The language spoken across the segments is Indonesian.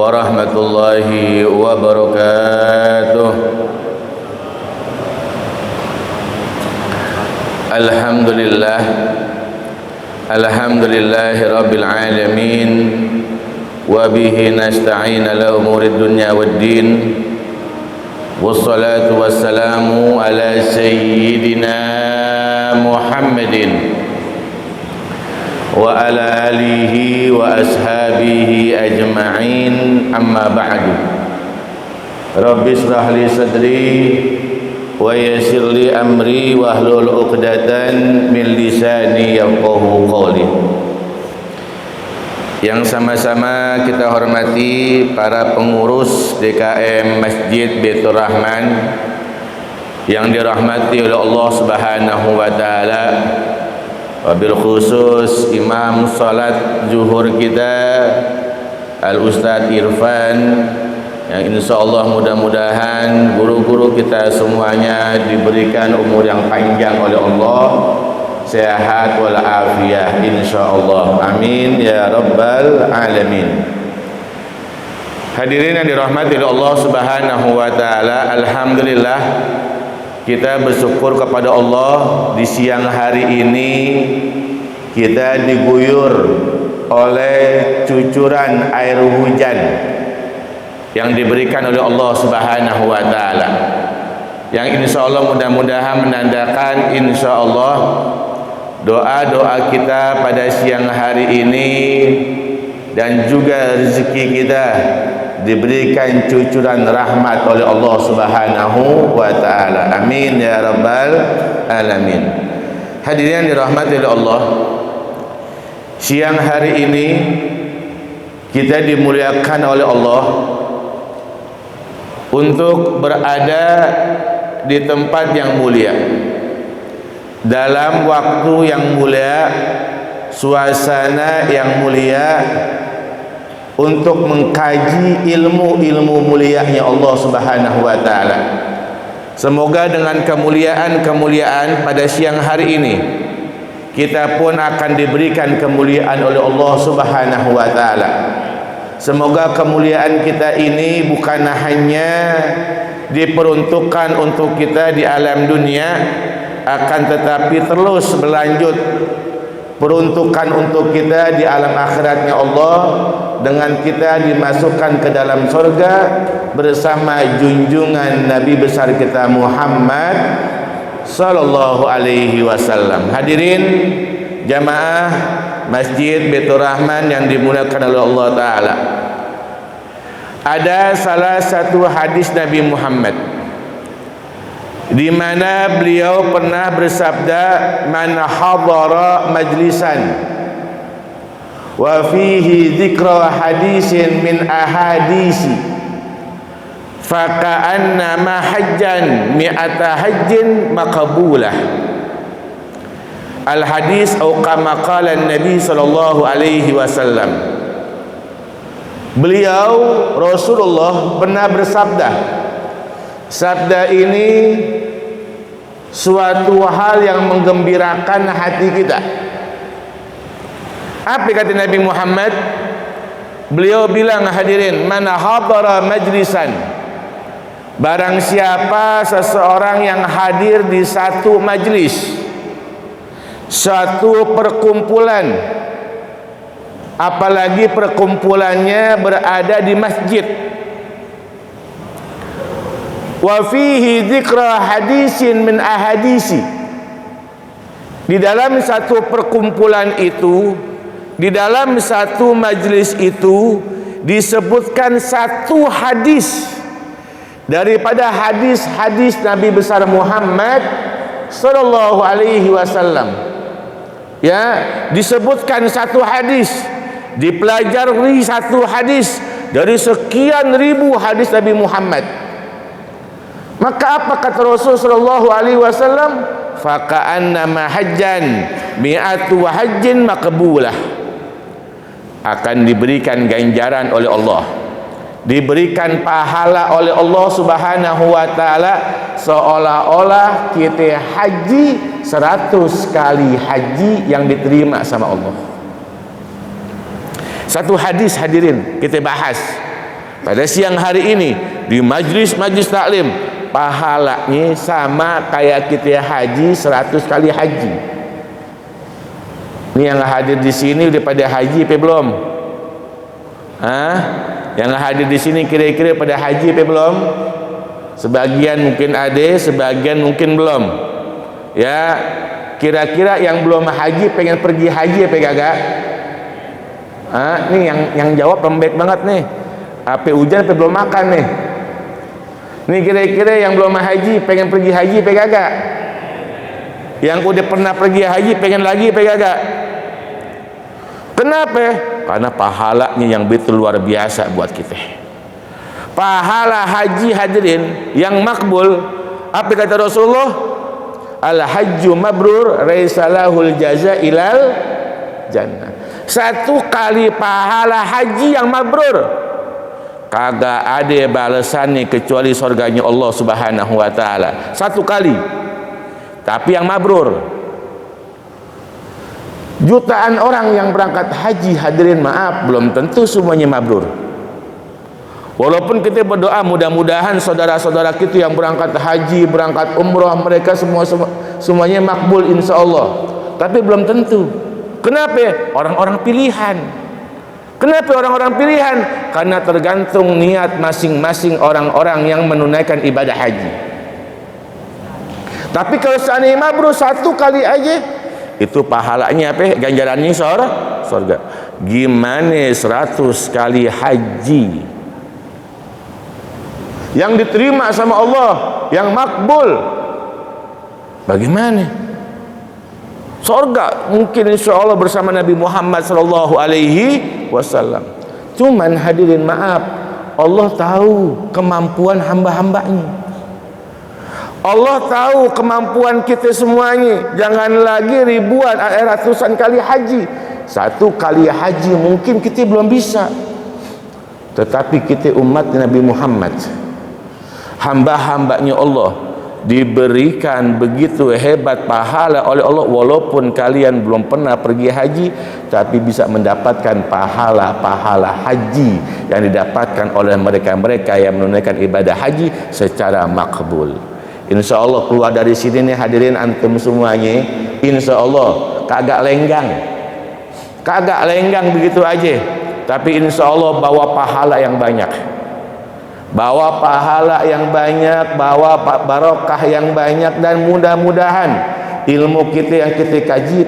warahmatullahi wabarakatuh. Alhamdulillah, alhamdulillahi rabbil alamin, wa bihi nasta'in ala umurid dunya waddin, wassalatu wassalamu ala sayyidina Muhammadin wa ala alihi wa ashabihi ajma'in, amma ba'du. Rabbi shrah li sadri wa yassir li amri wa hlul 'uqdatan min lisani yafqahu qawli. Yang sama-sama kita hormati para pengurus DKM Masjid Baitur Rahman yang dirahmati oleh Allah Subhanahu wa taala, wabil khusus imam salat zuhur kita Al-Ustadz Irfan, yang insyaallah mudah-mudahan guru-guru kita semuanya diberikan umur yang panjang oleh Allah, sehat wal afiyah insyaallah, amin ya rabbal alamin. Hadirin yang dirahmati oleh Allah Subhanahu wa taala, alhamdulillah kita bersyukur kepada Allah di siang hari ini kita diguyur oleh cucuran air hujan yang diberikan oleh Allah Subhanahu wa taala, yang insyaallah mudah-mudahan menandakan insyaallah doa-doa kita pada siang hari ini dan juga rezeki kita diberikan cucuran rahmat oleh Allah Subhanahu wa taala, amin ya rabbal alamin. Hadirin yang dirahmati oleh Allah, siang hari ini kita dimuliakan oleh Allah untuk berada di tempat yang mulia, dalam waktu yang mulia, suasana yang mulia, untuk mengkaji ilmu-ilmu mulianya Allah Subhanahu wa taala. Semoga dengan kemuliaan-kemuliaan pada siang hari ini kita pun akan diberikan kemuliaan oleh Allah Subhanahu wa taala. Semoga kemuliaan kita ini bukan hanya diperuntukkan untuk kita di alam dunia, akan tetapi terus berlanjut peruntukan untuk kita di alam akhiratnya Allah, dengan kita dimasukkan ke dalam surga bersama junjungan Nabi besar kita Muhammad sallallahu alaihi wasallam. Hadirin jamaah Masjid Baitur Rahman yang dimuliakan oleh Allah taala, ada salah satu hadis Nabi Muhammad di mana beliau pernah bersabda, man hadara majlisan wa fihi dzikra hadisin min ahadisi faka'annama hajjan mi'ata hajjin maqbulah. Al hadis atau kama qala Nabi sallallahu alaihi wasallam, beliau Rasulullah pernah bersabda, sabda ini suatu hal yang menggembirakan hati kita. Apa kata Nabi Muhammad? Beliau bilang, hadirin, man hadara majlisan, barang siapa seseorang yang hadir di satu majlis, satu perkumpulan, apalagi perkumpulannya berada di masjid, wa fihi dzikra hadisin min ahadisi, di dalam satu perkumpulan itu, di dalam satu majlis itu disebutkan satu hadis daripada hadis-hadis Nabi besar Muhammad sallallahu alaihi wasallam. Ya, disebutkan satu hadis, dipelajari satu hadis dari sekian ribu hadis Nabi Muhammad. Maka apa kata Rasul sallallahu alaihi wasallam? Faka'annama hajjan mi'atu hajjin maqbulah. Akan diberikan ganjaran oleh Allah, diberikan pahala oleh Allah Subhanahu wa taala, seolah-olah kita haji 100 kali haji yang diterima sama Allah. Satu hadis hadirin kita bahas pada siang hari ini di majlis-majlis taklim, pahalanya sama kayak kita haji 100 kali haji. Ini yang hadir di sini udah pada haji apa belum? Yang hadir di sini kira-kira pada haji apa belum? Sebagian mungkin ada, sebagian mungkin belum. Ya, kira-kira yang belum haji pengen pergi haji apa kagak? Nih yang jawab lembek banget nih. Apa hujan apa belum makan nih? Nih kira-kira yang belum haji pengen pergi haji apa kagak? Yang udah pernah pergi haji pengen lagi apa kagak? Kenapa? Karena pahalanya yang betul luar biasa buat kita. Pahala haji hadirin yang makbul, apa kata Rasulullah? Al hajju mabrur laisa lahul jaza ilal jannah. Satu kali pahala haji yang mabrur kagak ada balasannya kecuali surganya Allah Subhanahu wa taala. Satu kali. Tapi yang mabrur. Jutaan orang yang berangkat haji hadirin, maaf, belum tentu semuanya mabrur. Walaupun kita berdoa mudah-mudahan saudara-saudara kita yang berangkat haji, berangkat umrah, mereka semuanya makbul insya Allah. Tapi belum tentu. Kenapa? Orang-orang pilihan. Kenapa orang-orang pilihan? Karena tergantung niat masing-masing orang-orang yang menunaikan ibadah haji. Tapi kalau seandainya mabrur satu kali aja, itu pahalanya apa? Ganjarannya surga. Gimana 100 kali haji yang diterima sama Allah, yang makbul? Bagaimana? Surga mungkin insya Allah bersama Nabi Muhammad sallallahu alaihi wasallam. Cuman hadirin maaf, Allah tahu kemampuan hamba-hambanya. Allah tahu kemampuan kita semuanya. Jangan lagi ribuan, ratusan kali haji. Satu kali haji mungkin kita belum bisa. Tetapi kita umat Nabi Muhammad, hamba-hambanya Allah, diberikan begitu hebat pahala oleh Allah. Walaupun kalian belum pernah pergi haji, tapi bisa mendapatkan pahala-pahala haji yang didapatkan oleh mereka-mereka yang menunaikan ibadah haji secara makbul. Insya Allah keluar dari sini nih hadirin antum semuanya, insya Allah kagak lenggang begitu aja, tapi insya Allah bawa pahala yang banyak, bawa pahala yang banyak, bawa barokah yang banyak, dan mudah-mudahan ilmu kita yang kita kaji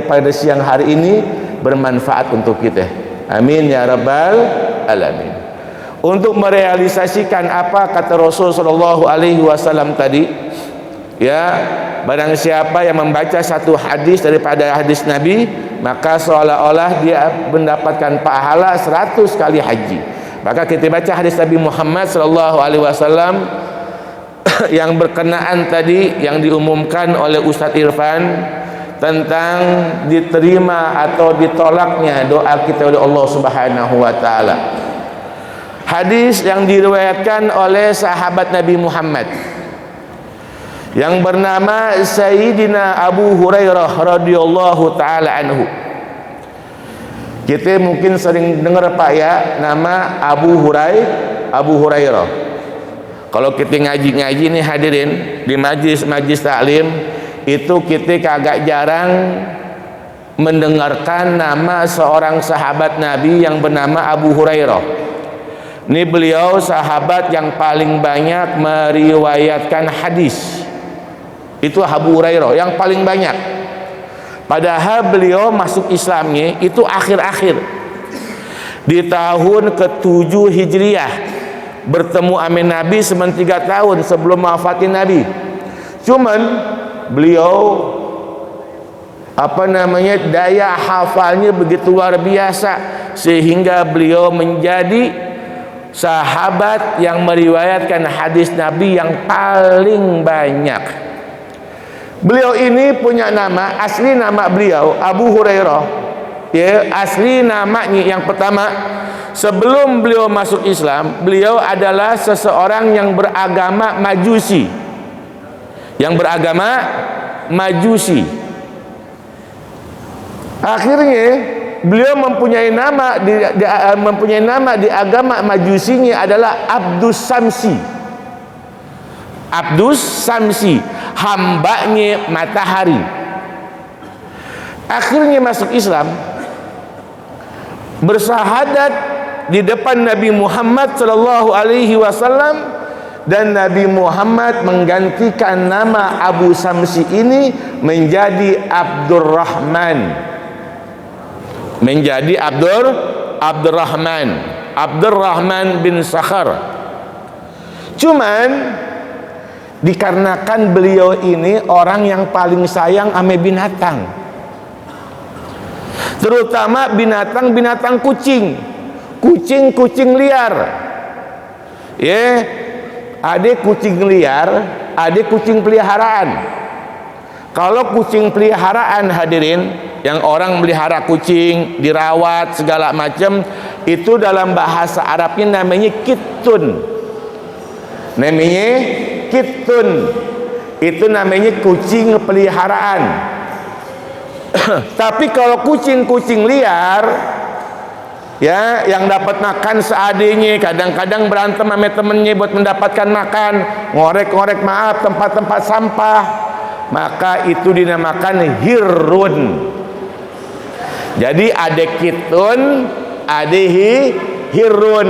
pada siang hari ini bermanfaat untuk kita. Amin ya rabbal alamin. Untuk merealisasikan apa kata Rasul sallallahu alaihi wasallam tadi, ya, barang siapa yang membaca satu hadis daripada hadis Nabi, maka seolah-olah dia mendapatkan pahala 100 kali haji. Maka kita baca hadis Nabi Muhammad sallallahu alaihi wasallam yang berkenaan tadi yang diumumkan oleh Ustadz Irfan tentang diterima atau ditolaknya doa kita oleh Allah Subhanahu wa taala. Hadis yang diriwayatkan oleh sahabat Nabi Muhammad yang bernama Sayyidina Abu Hurairah radhiyallahu taala anhu. Kita mungkin sering dengar Pak ya nama Abu Hurairah. Kalau kita ngaji-ngaji nih hadirin di majlis taklim, itu kita kagak jarang mendengarkan nama seorang sahabat Nabi yang bernama Abu Hurairah. Ini beliau sahabat yang paling banyak meriwayatkan hadis. Itu Abu Hurairah yang paling banyak. Padahal beliau masuk Islamnya itu akhir-akhir di tahun ke-7 Hijriah, bertemu amin Nabi 3 tahun sebelum wafatin Nabi. Cuman beliau daya hafalnya begitu luar biasa sehingga beliau menjadi sahabat yang meriwayatkan hadis Nabi yang paling banyak. Beliau ini punya nama, asli nama beliau Abu Hurairah, ya, asli namanya yang pertama sebelum beliau masuk Islam, beliau adalah seseorang yang beragama Majusi. Akhirnya beliau mempunyai nama di agama Majusinya adalah Abdus Samsi. Abdus Samsi, hambanya matahari. Akhirnya masuk Islam, bersahadat di depan Nabi Muhammad sallallahu alaihi wasallam, dan Nabi Muhammad menggantikan nama Abu Samsi ini menjadi Abdurrahman. Menjadi Abdurrahman bin Sakhar. Cuman dikarenakan beliau ini orang yang paling sayang ame binatang, terutama binatang kucing liar. Ada kucing liar, ada kucing peliharaan. Kalau kucing peliharaan hadirin, yang orang melihara kucing, dirawat segala macam, itu dalam bahasa Arabnya namanya kitun. Itu namanya kucing peliharaan. Tapi kalau kucing-kucing liar, ya, yang dapat makan seadanya, kadang-kadang berantem sama temennya buat mendapatkan makan, ngorek-ngorek tempat-tempat sampah, maka itu dinamakan hirun. Jadi ada kitun, ada hirun.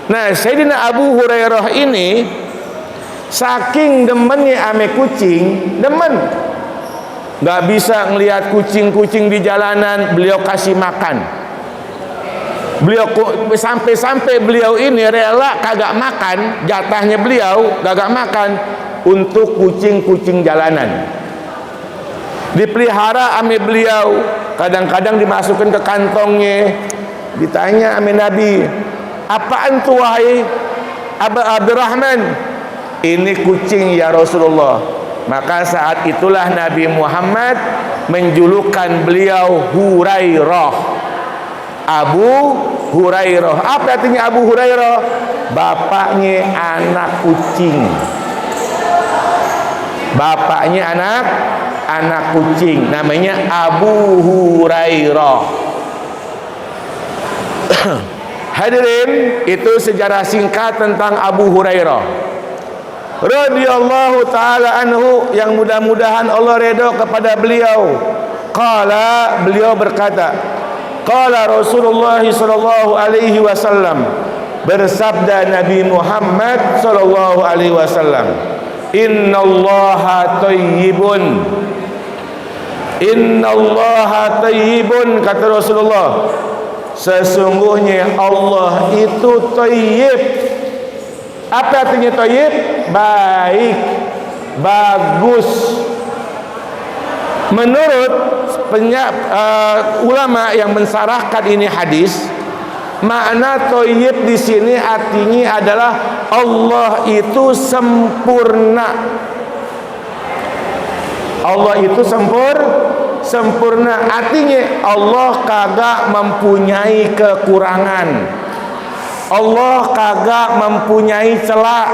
Nah, Sayyidina Abu Hurairah ini saking demennya ame kucing, nggak bisa ngelihat kucing-kucing di jalanan, beliau kasih makan. Beliau sampai beliau ini rela kagak makan, jatahnya beliau kagak makan untuk kucing-kucing jalanan. Dipelihara ame beliau, kadang-kadang dimasukkan ke kantongnya. Ditanya ame Nabi, apaan tuh wahai Abdurrahman? Ini kucing ya Rasulullah. Maka saat itulah Nabi Muhammad menjulukan beliau Hurairah, Abu Hurairah. Apa artinya Abu Hurairah? Bapaknya anak kucing. Bapaknya anak kucing, namanya Abu Hurairah. Hadirin, itu sejarah singkat tentang Abu Hurairah radhiyallahu taala anhu, yang mudah-mudahan Allah redha kepada beliau. Qala, beliau berkata, qala Rasulullah sallallahu alaihi wasallam, bersabda Nabi Muhammad sallallahu alaihi wasallam, innallaha thayyibun, innallaha thayyibun, kata Rasulullah, sesungguhnya Allah itu thayyib. Apa artinya thayyib? Baik, bagus. Menurut ulama yang mensarahkan ini hadis, makna thayyib di sini artinya adalah Allah itu sempurna. Allah itu sempurna, artinya Allah kagak mempunyai kekurangan, Allah kagak mempunyai celah,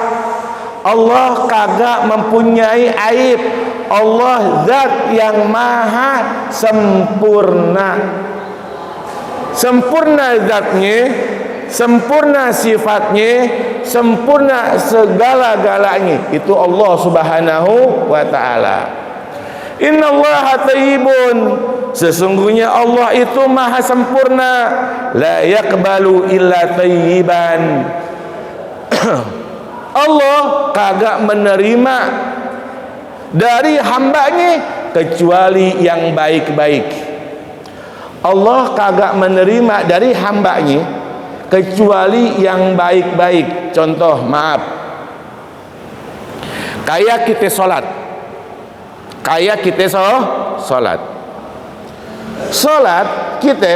Allah kagak mempunyai aib. Allah zat yang maha sempurna. Sempurna zatnya, sempurna sifatnya, sempurna segala-galanya. Itu Allah subhanahu wa ta'ala. Innallaha thayyibun, sesungguhnya Allah itu maha sempurna. La yaqbalu illa thayyiban. Allah kagak menerima dari hambanya kecuali yang baik-baik. Allah kagak menerima dari hambanya kecuali yang baik-baik. Contoh, maaf, kayak kita sholat, sholat kita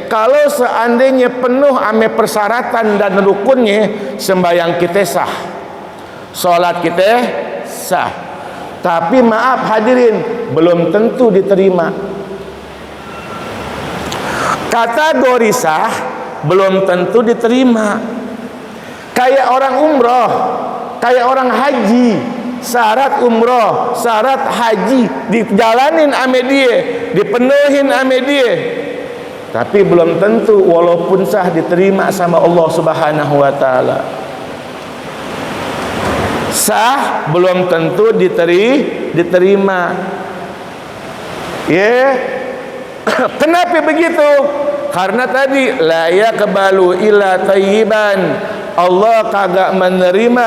kalau seandainya penuh ame persyaratan dan rukunnya, sembahyang kita sah, sholat kita sah. Tapi maaf hadirin, belum tentu diterima. Kategori sah belum tentu diterima. Kayak orang umroh, kayak orang haji, syarat umroh, syarat haji dijalanin ame dia, dipenuhin ame dia. tapi belum tentu walaupun sah diterima sama Allah Subhanahu wa taala. Sah belum tentu diterima. Ya. Kenapa begitu? Karena tadi la yaqbalu illa thayyiban. Allah kagak menerima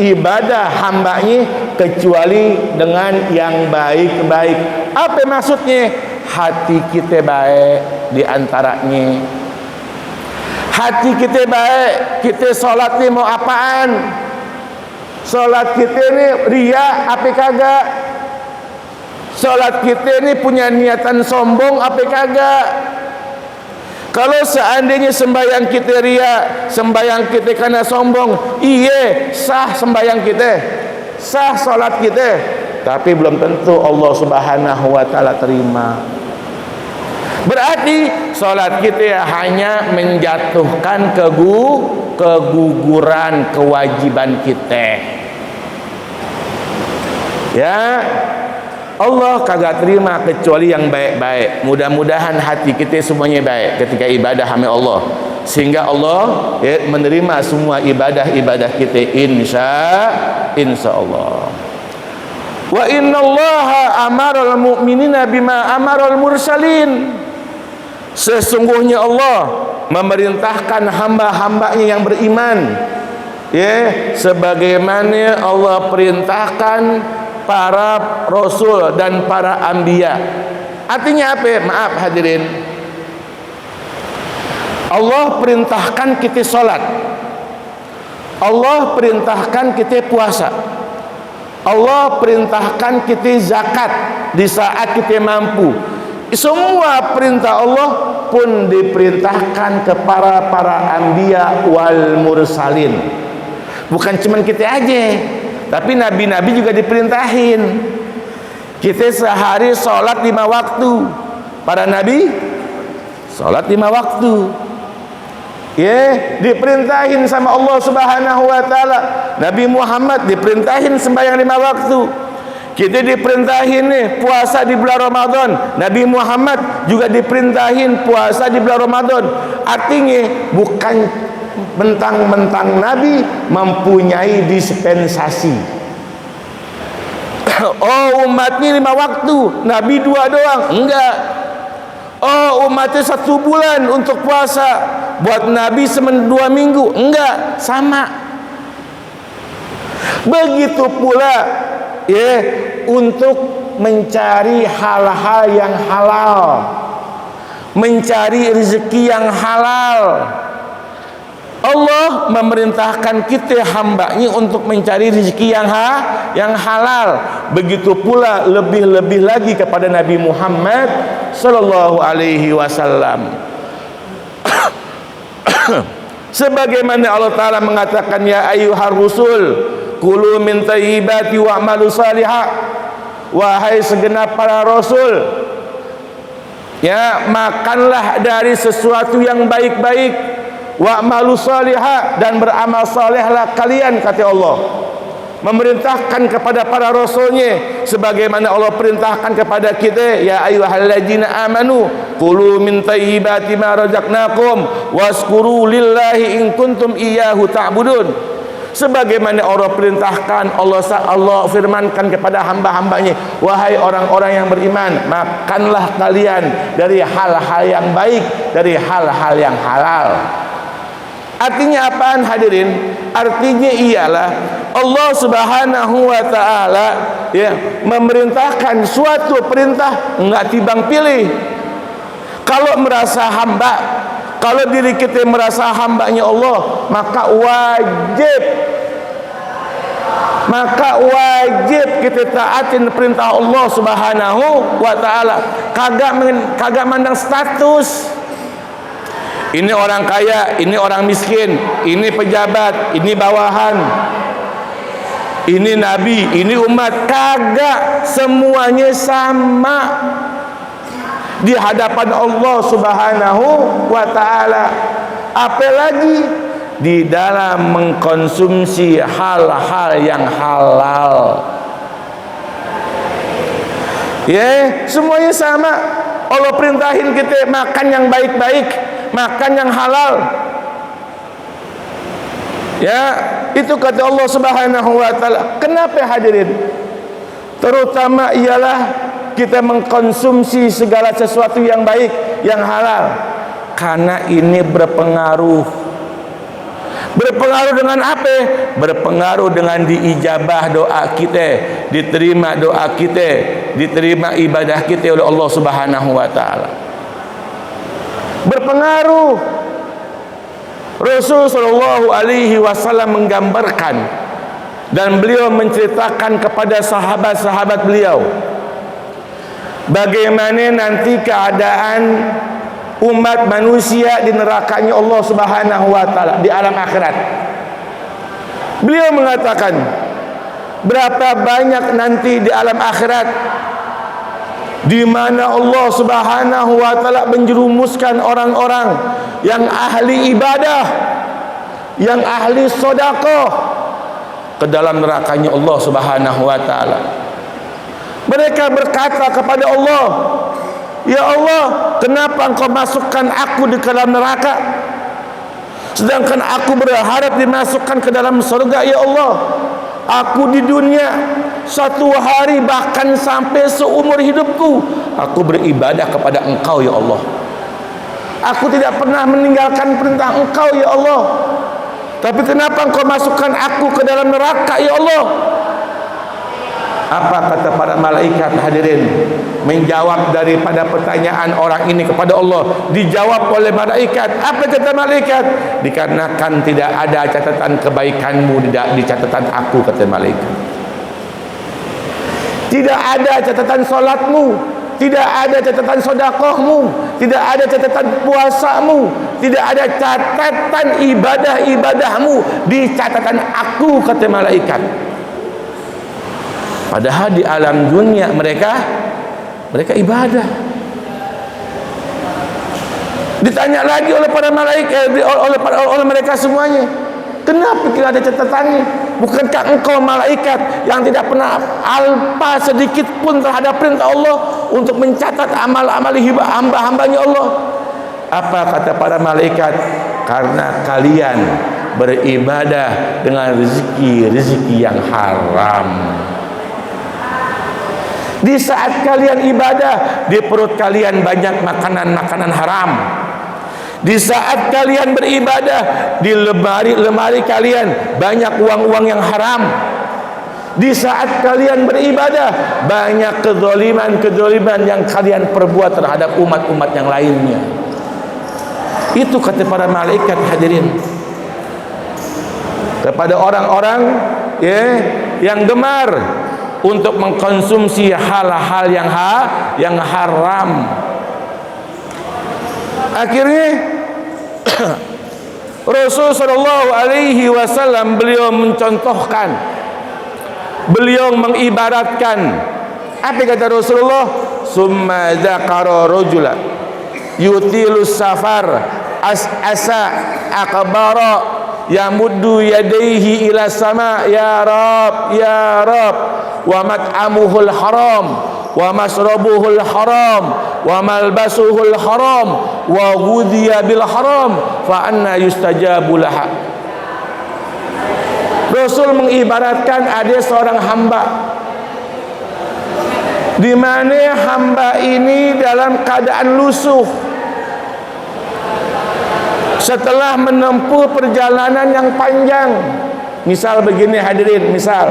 ibadah hambanya kecuali dengan yang baik-baik. Apa maksudnya? Hati kita baik diantaranya. Hati kita baik. Kita solat ni mau apaan? Solat kita ni ria apa kagak? Solat kita ni punya niatan sombong apa kagak? Kalau seandainya sembahyang kita ria, sembahyang kita karena sombong, iya sah sembahyang kita, sah solat kita, tapi belum tentu Allah Subhanahu wa taala terima. Berarti solat kita hanya menjatuhkan keguguran kewajiban kita. Ya, Allah kagak terima kecuali yang baik-baik. Mudah-mudahan hati kita semuanya baik ketika ibadah hamba Allah, sehingga Allah menerima semua ibadah-ibadah kita insya Allah. Wa innallaha amaral mu'minina bima amaral mursalin. Sesungguhnya Allah memerintahkan hamba-hambanya yang beriman, ya, sebagaimana Allah perintahkan para rasul dan para anbiya. Artinya apa? Maaf hadirin, Allah perintahkan kita solat, Allah perintahkan kita puasa, Allah perintahkan kita zakat di saat kita mampu. Semua perintah Allah pun diperintahkan kepada para anbiya wal mursalin. Bukan cuma kita aja, tapi nabi-nabi juga diperintahin. Kita sehari sholat 5 waktu. Para nabi sholat 5 waktu. Ya, diperintahin sama Allah Subhanahu wa taala. Nabi Muhammad diperintahin sembahyang 5 waktu. Kita diperintahin nih puasa di bulan Ramadan. Nabi Muhammad juga diperintahin puasa di bulan Ramadan. Artinya bukan mentang-mentang Nabi mempunyai dispensasi. Oh, umatnya 5 waktu, Nabi 2 doang. Enggak. Oh, umatnya 1 bulan untuk puasa, buat Nabi 2 minggu. Enggak, sama. Begitu pula ya, untuk mencari hal-hal yang halal, mencari rezeki yang halal, Allah memerintahkan kita hambanya untuk mencari rezeki yang halal. Begitu pula lebih-lebih lagi kepada Nabi Muhammad sallallahu alaihi wasallam. Sebagaimana Allah Ta'ala mengatakan, ya ayyuhar rusul kulu min thayyibati wa'malu salihah. Wahai segenap para rasul, ya, makanlah dari sesuatu yang baik-baik, wa'malu salihah, dan beramal salehlah kalian, kata Allah. Memerintahkan kepada para rasulnya sebagaimana Allah perintahkan kepada kita, ya ayyuhalladzina amanu kulu min thayyibati ma razaqnakum waskuru lillahi in kuntum iyyahu ta'budun. Sebagaimana Allah perintahkan, Allah firmankan kepada hamba-hambanya, wahai orang-orang yang beriman, makanlah kalian dari hal-hal yang baik, dari hal-hal yang halal. Artinya apaan hadirin? Artinya ialah Allah Subhanahu wa taala ya memerintahkan suatu perintah enggak tibang pilih. Kalau merasa hamba, kalau diri kita merasa hambanya Allah, maka wajib kita taatin perintah Allah Subhanahu wa taala. Kagak mandang status. Ini orang kaya, ini orang miskin, ini pejabat, ini bawahan, ini nabi, ini umat. Kagak, semuanya sama di hadapan Allah Subhanahu wa taala. Apalagi di dalam mengkonsumsi hal-hal yang halal. Ya, semuanya sama. Allah perintahin kita makan yang baik-baik, makan yang halal. Ya, itu kata Allah Subhanahu wa taala. Kenapa hadirin? Terutama ialah kita mengkonsumsi segala sesuatu yang baik, yang halal. Karena ini berpengaruh. Berpengaruh dengan apa? Berpengaruh dengan diijabah doa kita, diterima doa kita, diterima ibadah kita oleh Allah Subhanahu wa taala. Berpengaruh. Rasul sallallahu alaihi wasallam menggambarkan dan beliau menceritakan kepada sahabat-sahabat beliau bagaimana nanti keadaan umat manusia di nerakanya Allah Subhanahu wa taala di alam akhirat. Beliau mengatakan, berapa banyak nanti di alam akhirat di mana Allah Subhanahu wa taala menjerumuskan orang-orang yang ahli ibadah, yang ahli sedekah ke dalam nerakanya Allah Subhanahu wa taala. Mereka berkata kepada Allah, "Ya Allah, kenapa Engkau masukkan aku di dalam neraka? Sedangkan aku berharap dimasukkan ke dalam surga, ya Allah. Aku di dunia satu hari bahkan sampai seumur hidupku aku beribadah kepada Engkau, ya Allah. Aku tidak pernah meninggalkan perintah Engkau, ya Allah. Tapi kenapa Engkau masukkan aku ke dalam neraka, ya Allah?" Apa kata para malaikat hadirin? Menjawab daripada pertanyaan orang ini kepada Allah, dijawab oleh malaikat. Apa kata malaikat? Dikarenakan tidak ada catatan kebaikanmu di catatan aku, kata malaikat. Tidak ada catatan solatmu, tidak ada catatan sedekahmu, tidak ada catatan puasamu, tidak ada catatan ibadah-ibadahmu di catatan aku, kata malaikat. Padahal di alam dunia mereka ibadah. Ditanya lagi oleh para malaikat, oleh mereka semuanya, kenapa tidak ada catatannya? Bukankah engkau malaikat yang tidak pernah alpa sedikit pun terhadap perintah Allah untuk mencatat amal-amal hamba-hambanya Allah? Apa kata para malaikat? Karena kalian beribadah dengan rezeki yang haram. Di saat kalian ibadah, di perut kalian banyak makanan-makanan haram. Di saat kalian beribadah, di lemari kalian banyak uang-uang yang haram. Di saat kalian beribadah, banyak kezaliman yang kalian perbuat terhadap umat-umat yang lainnya. Itu kata para malaikat hadirin. Kepada orang-orang yang gemar untuk mengkonsumsi hal-hal yang haram. Akhirnya Rasul sallallahu alaihi wasallam beliau mencontohkan, beliau mengibaratkan. Apa kata Rasulullah? Summa dzakara rajula yutilus safar asa akbara yamuddu yadayhi ila sama, ya rab ya rab, wa mat'amuhul haram wa masrabuhul haram wa malbasuhul haram wa ghudhiya bil haram fa anna yustajabu laha. Rasul mengibaratkan ada seorang hamba di mana hamba ini dalam keadaan lusuh setelah menempuh perjalanan yang panjang. Misal begini hadirin, misal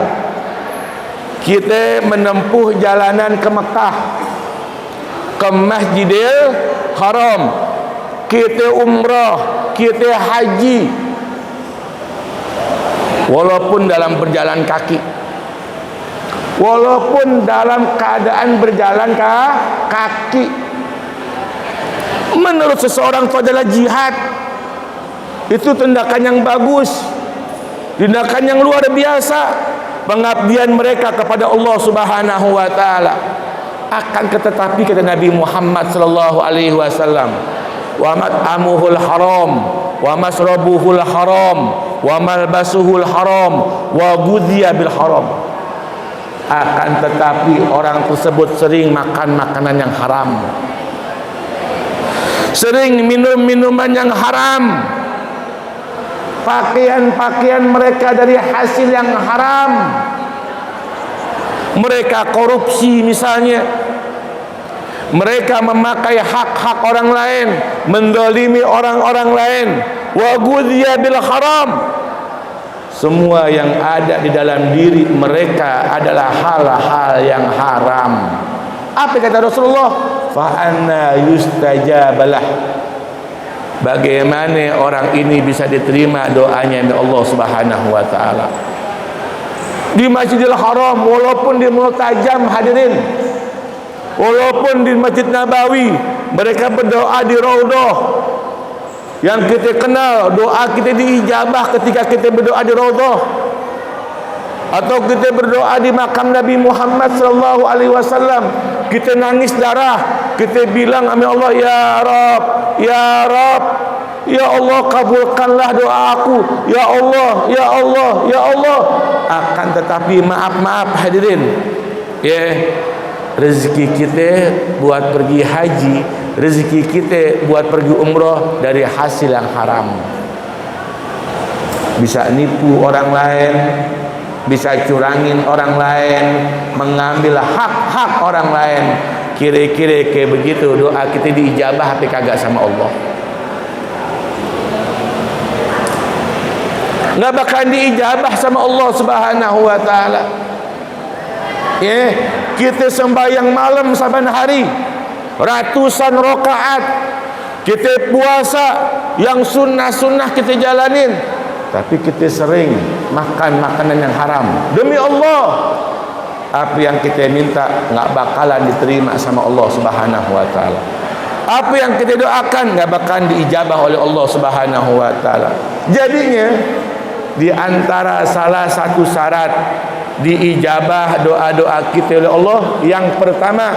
kita menempuh jalanan ke Mekah, ke Masjidil Haram, kita umrah, kita haji, walaupun dalam berjalan kaki, walaupun dalam keadaan berjalan kaki, menurut seseorang itu adalah jihad. Itu tindakan yang bagus, tindakan yang luar biasa, pengabdian mereka kepada Allah Subhanahu wa taala. Akan tetapi kata Nabi Muhammad sallallahu alaihi wasallam, wa mat'amuhul haram wa masrabuhul haram wa malbasuhul haram wa ghudhiya bil haram. Akan tetapi orang tersebut sering makan makanan yang haram. sering minum minuman yang haram, pakaian-pakaian mereka dari hasil yang haram, mereka korupsi misalnya, mereka memakai hak-hak orang lain, mendolimi orang-orang lain, wa ghudhiya bil haram. Semua yang ada di dalam diri mereka adalah hal-hal yang haram. Apa kata Rasulullah? Fa anna yustajabalah. Bagaimana orang ini bisa diterima doanya oleh Allah Subhanahu wa taala? Di Masjidil Haram, walaupun di Multajam, hadirin, walaupun di Masjid Nabawi, mereka berdoa di Raudhah. Yang kita kenal doa kita diijabah ketika kita berdoa di Raudhah, atau kita berdoa di makam Nabi Muhammad sallallahu alaihi wasallam, kita nangis darah, kita bilang amin Allah, ya Rabb, ya Rabb, ya Allah kabulkanlah doa aku, ya Allah, ya Allah, ya Allah. Akan tetapi maaf hadirin, ya, rezeki kita buat pergi haji, rezeki kita buat pergi umrah dari hasil yang haram. Bisa nipu orang lain, bisa curangin orang lain, mengambil hak-hak orang lain. Kira-kira kayak begitu doa kita diijabah tapi kagak sama Allah. Nggak bakal diijabah sama Allah Subhanahu wa taala. Ya, kita sembahyang malam saban hari, ratusan rakaat, kita puasa yang sunnah-sunnah kita jalanin, tapi kita sering makan makanan yang haram. Demi Allah, apa yang kita minta nggak bakalan diterima sama Allah Subhanahu wa taala. Apa yang kita doakan nggak bakalan diijabah oleh Allah Subhanahu wa taala. Jadinya di antara salah satu syarat diijabah doa-doa kita oleh Allah, yang pertama,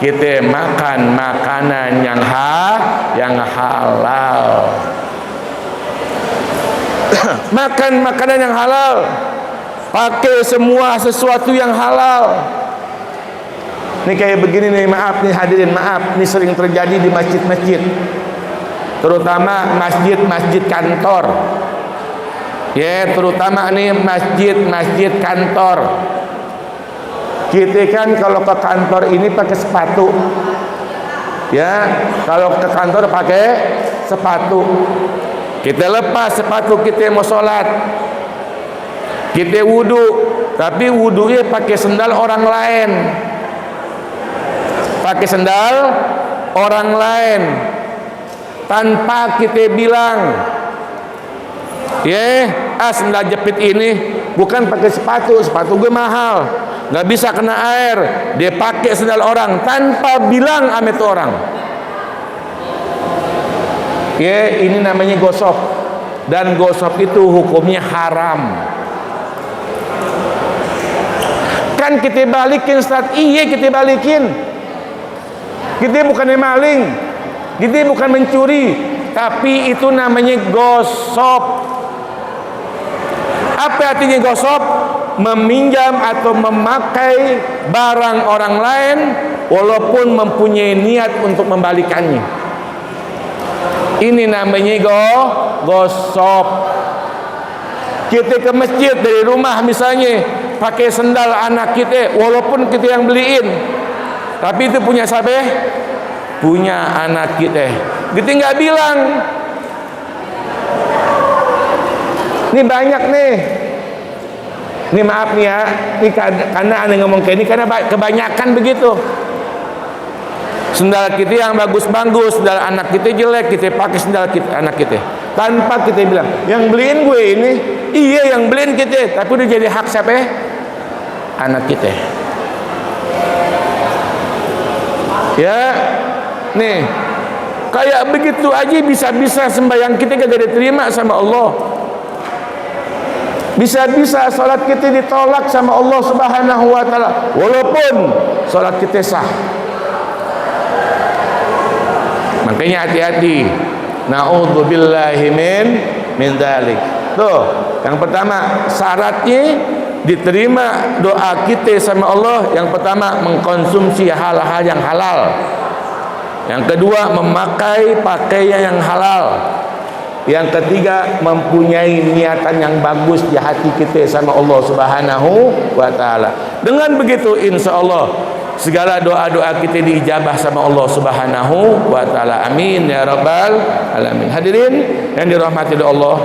kita makan makanan yang halal. Makan makanan yang halal, pakai semua sesuatu yang halal. Ini kayak begini nih, maaf nih hadirin, maaf, ini sering terjadi di masjid-masjid, terutama masjid-masjid kantor. Ya, terutama nih masjid kantor. Kita kan kalau ke kantor ini pakai sepatu. Ya, kalau ke kantor pakai sepatu. Kita lepas sepatu kita mau sholat. Kita wudu, tapi wudunya pakai sendal orang lain. Pakai sendal orang lain. Tanpa kita bilang, ya, sendal jepit ini bukan pakai sepatu gue mahal, nggak bisa kena air, dia pakai sendal orang tanpa bilang sama itu orang. Ya, ini namanya gosok, dan gosok itu hukumnya haram. Kan kita balikin, Ustaz. Iya, kita balikin. Kita bukan maling, kita bukan mencuri, tapi itu namanya gosok. Apa artinya gosok? Meminjam atau memakai barang orang lain walaupun mempunyai niat untuk membalikannya. Ini namanya gosok. Kita ke masjid dari rumah misalnya, pakai sendal anak kita walaupun kita yang beliin, tapi itu punya siapa? Punya anak kita. Kita nggak bilang. Ini banyak nih. Ini maaf nih ya, ini karena aneh ngomong kayak ini karena kebanyakan begitu. Sendal kita yang bagus-bagus, sendal anak kita jelek, kita pakai sendal anak kita tanpa kita bilang, yang beliin gue ini. Iya, yang beliin kita, tapi udah jadi hak siapa? Anak kita. Ya, nih kayak begitu aja bisa-bisa sembahyang kita gak diterima sama Allah. Bisa-bisa salat kita ditolak sama Allah Subhanahu wa taala walaupun salat kita sah. Makanya hati-hati. Na'udzubillahi min dzalik. Tuh, yang pertama syaratnya diterima doa kita sama Allah, yang pertama mengkonsumsi hal-hal yang halal. Yang kedua, memakai pakaian yang halal. Yang ketiga, mempunyai niatan yang bagus di hati kita sama Allah Subhanahu wa taala. Dengan begitu insyaallah segala doa-doa kita diijabah sama Allah Subhanahu wa taala. Amin ya rabbal alamin. Hadirin yang dirahmati oleh Allah,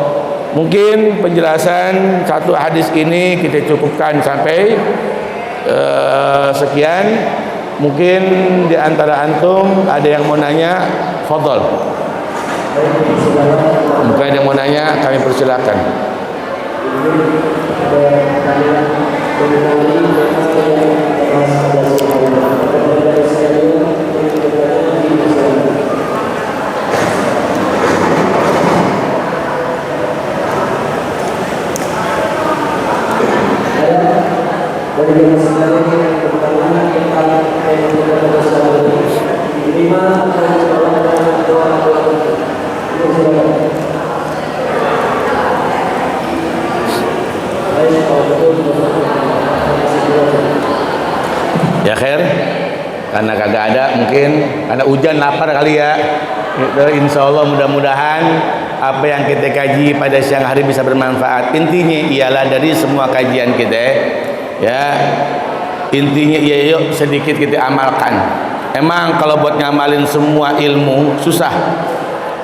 mungkin penjelasan satu hadis ini kita cukupkan sampai sekian. Mungkin di antara antum ada yang mau nanya, fadhal. Mungkin ada yang mau nanya, kami persilakan. Ya khair, karena kagak ada, mungkin karena hujan lapar kali ya. Insya Allah mudah-mudahan apa yang kita kaji pada siang hari bisa bermanfaat. Intinya ialah dari semua kajian kita, ya intinya ya yuk sedikit kita amalkan. Emang kalau buat ngamalin semua ilmu susah,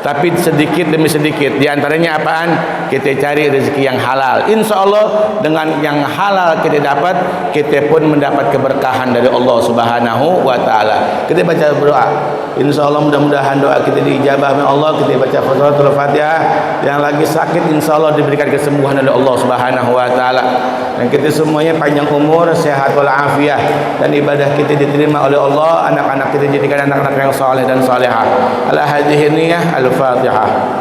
tapi sedikit demi sedikit. Di antaranya apaan? Kita cari rezeki yang halal. Insya Allah dengan yang halal kita dapat, kita pun mendapat keberkahan dari Allah Subhanahu wa taala. Kita baca berdoa. Insya Allah mudah-mudahan doa kita diijabah oleh Allah. Kita baca suratul Fatihah. Yang lagi sakit insya Allah diberikan kesembuhan oleh Allah Subhanahu wa taala. Dan kita semuanya panjang umur, sehat walafiat, dan ibadah kita diterima oleh Allah. Anak-anak kita jadikan anak-anak yang saleh dan salehah. Ala hadhihi niyah al-Fatihah.